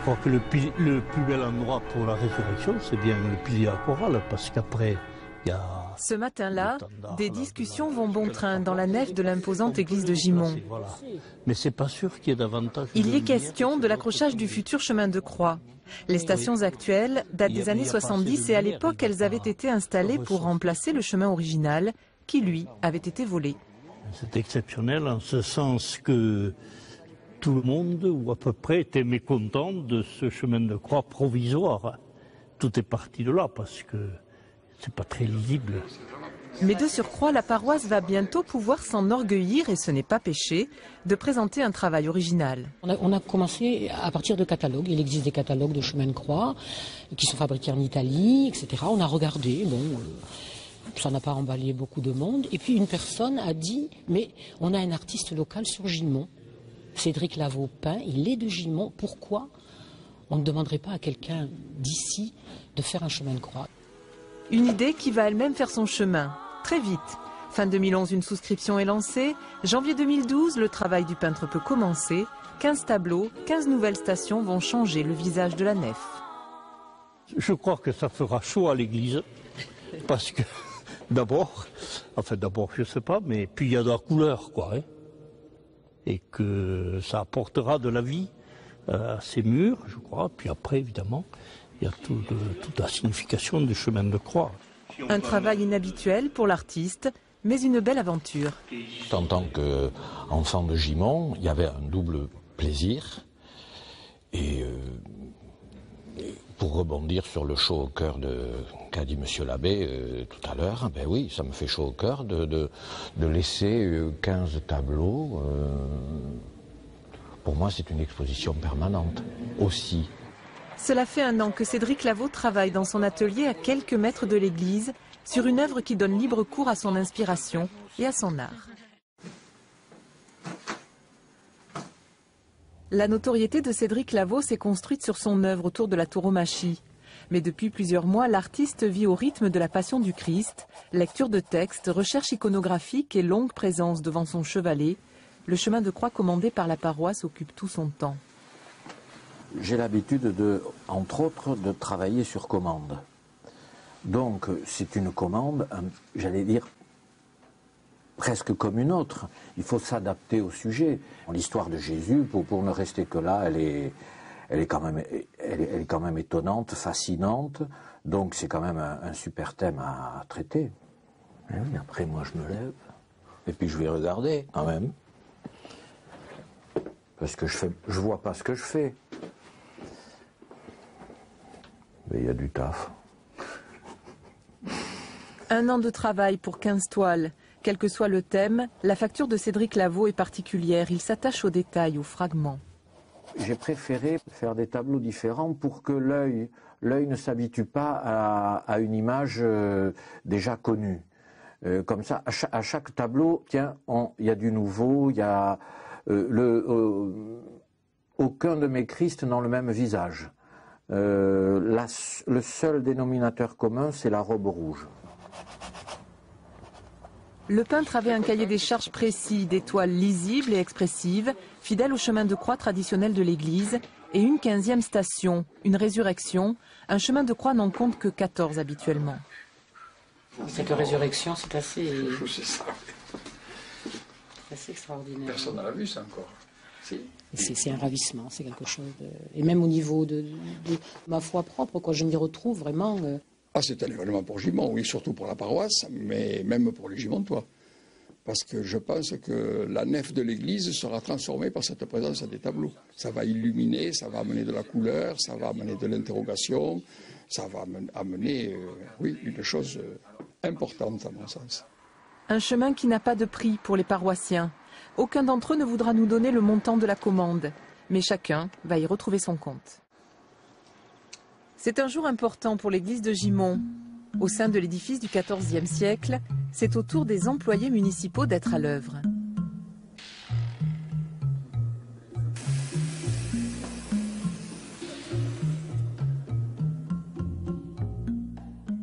crois que le plus bel endroit pour la résurrection, c'est bien le pilier à chorale, parce qu'après, il y a... Ce matin-là, des discussions vont bon train dans la nef de l'imposante église de Gimont. Voilà. Mais c'est pas sûr qu'il y ait davantage... Il y est question de l'accrochage du futur chemin de croix. Les stations actuelles datent des années 70 et à l'époque, elles avaient été installées pour remplacer le chemin original qui, lui, avait été volé. C'est exceptionnel en ce sens que tout le monde, ou à peu près, était mécontent de ce chemin de croix provisoire. Tout est parti de là parce que c'est pas très lisible. Mais de surcroît, la paroisse va bientôt pouvoir s'enorgueillir, et ce n'est pas péché, de présenter un travail original. On a commencé à partir de catalogues. Il existe des catalogues de chemins de croix qui sont fabriqués en Italie, etc. On a regardé, bon, ça n'a pas emballé beaucoup de monde. Et puis une personne a dit, mais on a un artiste local sur Gimont, Cédric Lavaux-Pin, il est de Gimont, pourquoi on ne demanderait pas à quelqu'un d'ici de faire un chemin de croix? Une idée qui va elle-même faire son chemin, très vite. Fin 2011, une souscription est lancée. Janvier 2012, le travail du peintre peut commencer. 15 tableaux, 15 nouvelles stations vont changer le visage de la nef. Je crois que ça fera chaud à l'église, parce que d'abord, je sais pas, mais puis il y a de la couleur, quoi, hein, et que ça apportera de la vie à ces murs, je crois. Puis après, évidemment, il y a toute la signification du chemin de croix. Un travail inhabituel pour l'artiste, mais une belle aventure. En tant qu'enfant de Gimont, il y avait un double plaisir. Et pour rebondir sur le chaud au cœur qu'a dit Monsieur l'abbé tout à l'heure, ben oui, ça me fait chaud au cœur de laisser 15 tableaux. Pour moi, c'est une exposition permanente aussi. Cela fait 1 an que Cédric Lavaux travaille dans son atelier à quelques mètres de l'église sur une œuvre qui donne libre cours à son inspiration et à son art. La notoriété de Cédric Lavaux s'est construite sur son œuvre autour de la tauromachie. Mais depuis plusieurs mois, l'artiste vit au rythme de la Passion du Christ, lecture de textes, recherche iconographique et longue présence devant son chevalet. Le chemin de croix commandé par la paroisse occupe tout son temps. J'ai l'habitude, entre autres, de travailler sur commande. Donc, c'est une commande, j'allais dire, presque comme une autre. Il faut s'adapter au sujet. L'histoire de Jésus, pour ne rester que là, elle est quand même étonnante, fascinante. Donc, c'est quand même un super thème à traiter. Et oui, après, moi, je me lève. Et puis, je vais regarder, quand même. Parce que je vois pas ce que je fais. Mais il y a du taf. 1 an de travail pour 15 toiles. Quel que soit le thème, la facture de Cédric Lavaux est particulière. Il s'attache aux détails, aux fragments. J'ai préféré faire des tableaux différents pour que l'œil ne s'habitue pas à une image déjà connue. Comme ça, à chaque tableau, tiens, il y a du nouveau, il y a aucun de mes Christ n'ont le même visage. Le seul dénominateur commun, c'est la robe rouge. Le peintre avait un cahier des charges précis, des toiles lisibles et expressives, fidèles au chemin de croix traditionnel de l'église, et une 15e station, une résurrection. Un chemin de croix n'en compte que 14 habituellement. Cette résurrection, c'est assez extraordinaire. Personne n'a vu ça encore. C'est un ravissement, c'est quelque chose de... Et même au niveau de ma foi propre, quoi, je m'y retrouve vraiment... C'est un événement pour Gimont, oui, surtout pour la paroisse, mais même pour les Gimontois. Parce que je pense que la nef de l'église sera transformée par cette présence des tableaux. Ça va illuminer, ça va amener de la couleur, ça va amener de l'interrogation, ça va amener, oui, une chose importante à mon sens. Un chemin qui n'a pas de prix pour les paroissiens. Aucun d'entre eux ne voudra nous donner le montant de la commande, mais chacun va y retrouver son compte. C'est un jour important pour l'église de Gimont. Au sein de l'édifice du XIVe siècle, c'est au tour des employés municipaux d'être à l'œuvre.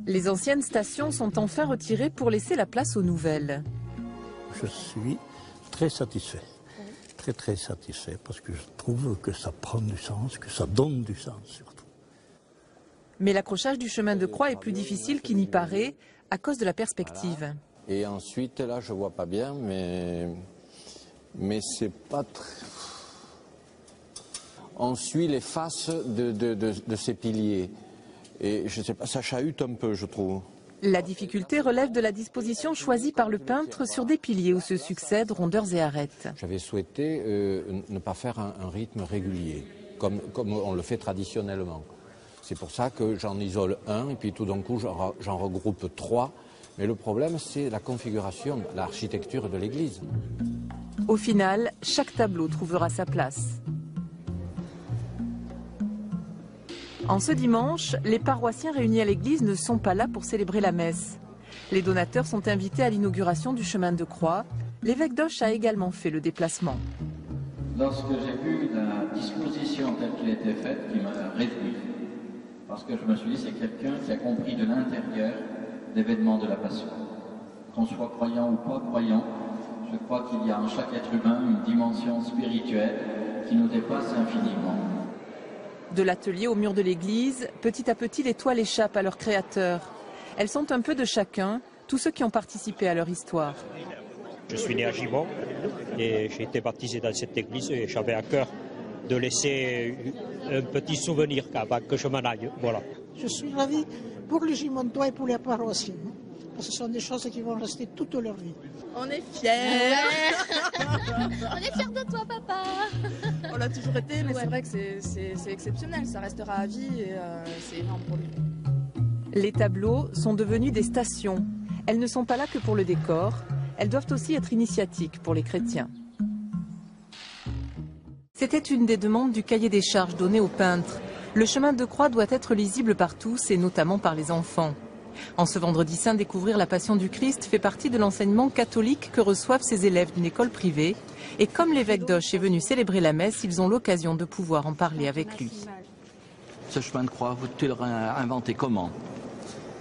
Les anciennes stations sont enfin retirées pour laisser la place aux nouvelles. Je suis très satisfait. très très satisfait parce que je trouve que ça prend du sens, que ça donne du sens surtout. Mais l'accrochage du chemin de croix est plus difficile qu'il n'y paraît à cause de la perspective. Et ensuite, là, je vois pas bien, mais c'est pas très... On suit les faces de ces piliers. Et je sais pas, ça chahute un peu, je trouve. La difficulté relève de la disposition choisie par le peintre sur des piliers où se succèdent rondeurs et arêtes. J'avais souhaité ne pas faire un rythme régulier, comme on le fait traditionnellement. C'est pour ça que j'en isole un et puis tout d'un coup j'en regroupe 3. Mais le problème, c'est la configuration, l'architecture de l'église. Au final, chaque tableau trouvera sa place. En ce dimanche, les paroissiens réunis à l'église ne sont pas là pour célébrer la messe. Les donateurs sont invités à l'inauguration du chemin de croix. L'évêque d'Auch a également fait le déplacement. Lorsque j'ai vu la disposition telle qu'elle était faite, qui m'a réjoui, parce que je me suis dit, c'est quelqu'un qui a compris de l'intérieur l'événement de la Passion. Qu'on soit croyant ou pas croyant, je crois qu'il y a en chaque être humain une dimension spirituelle qui nous dépasse infiniment. De l'atelier au mur de l'église, petit à petit les toiles échappent à leur créateur. Elles sont un peu de chacun, tous ceux qui ont participé à leur histoire. Je suis né à Gimont et j'ai été baptisé dans cette église et j'avais à cœur de laisser un petit souvenir avant que je m'en aille. Voilà. Je suis ravi pour les Gimontois et pour les paroissiens. Parce que ce sont des choses qui vont rester toute leur vie. On est fiers. On est fiers de toi, papa. On l'a toujours été, mais c'est vrai que c'est exceptionnel. Ça restera à vie et c'est énorme pour lui. Les tableaux sont devenus des stations. Elles ne sont pas là que pour le décor. Elles doivent aussi être initiatiques pour les chrétiens. C'était une des demandes du cahier des charges donné aux peintres. Le chemin de croix doit être lisible par tous et notamment par les enfants. En ce vendredi saint, découvrir la Passion du Christ fait partie de l'enseignement catholique que reçoivent ces élèves d'une école privée. Et comme l'évêque d'Auch est venu célébrer la messe, ils ont l'occasion de pouvoir en parler avec lui. Ce chemin de croix, tu l'aurais inventé comment?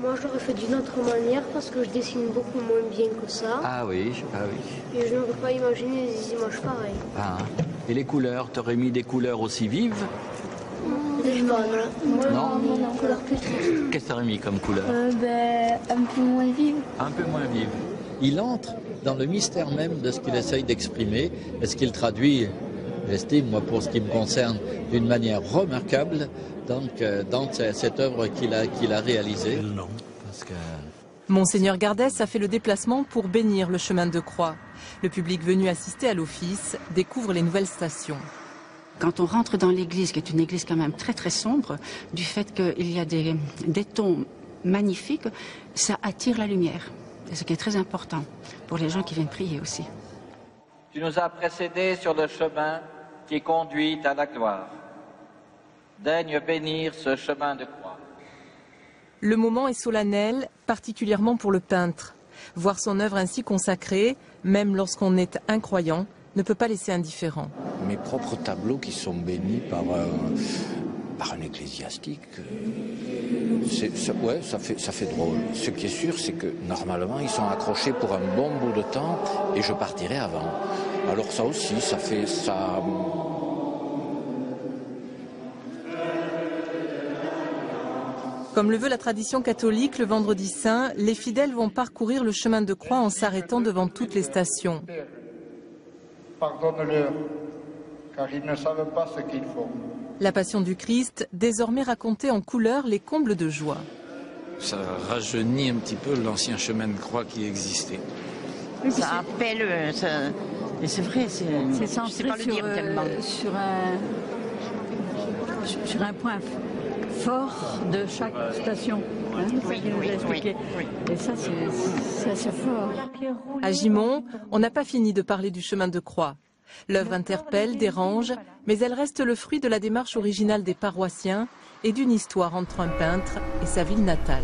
Moi, je l'aurais fait d'une autre manière parce que je dessine beaucoup moins bien que ça. Ah oui, ah oui. Et je ne peux pas imaginer des images pareilles. Ah. Et les couleurs, tu aurais mis des couleurs aussi vives? Non, couleur plus triste. Qu'est-ce que tu aurais mis comme couleur? Un peu moins vive. Un peu moins vive. Il entre dans le mystère même de ce qu'il essaye d'exprimer et ce qu'il traduit, j'estime, moi, pour ce qui me concerne, d'une manière remarquable dans cette œuvre qu'il a réalisée. Parce que... Monseigneur Gardès a fait le déplacement pour bénir le chemin de croix. Le public venu assister à l'office découvre les nouvelles stations. Quand on rentre dans l'église, qui est une église quand même très très sombre, du fait qu'il y a des tons magnifiques, ça attire la lumière. C'est ce qui est très important pour les gens qui viennent prier aussi. Tu nous as précédés sur le chemin qui conduit à la gloire. Daigne bénir ce chemin de croix. Le moment est solennel, particulièrement pour le peintre. Voir son œuvre ainsi consacrée, même lorsqu'on est incroyant, ne peut pas laisser indifférent. Mes propres tableaux qui sont bénis par un ecclésiastique, ça fait drôle. Ce qui est sûr, c'est que normalement, ils sont accrochés pour un bon bout de temps et je partirai avant. Alors ça aussi, ça fait ça. Comme le veut la tradition catholique, le vendredi saint, les fidèles vont parcourir le chemin de croix en s'arrêtant devant toutes les stations. Pardonne-leur, car ils ne savent pas ce qu'ils font. La Passion du Christ, désormais racontée en couleurs, les comble de joie. Ça rajeunit un petit peu l'ancien chemin de croix qui existait. Ça appelle, et c'est vrai, c'est centré sur un point fort de chaque station. Et ça, c'est fort. À Gimont, on n'a pas fini de parler du chemin de croix. L'œuvre interpelle, dérange, mais elle reste le fruit de la démarche originale des paroissiens et d'une histoire entre un peintre et sa ville natale.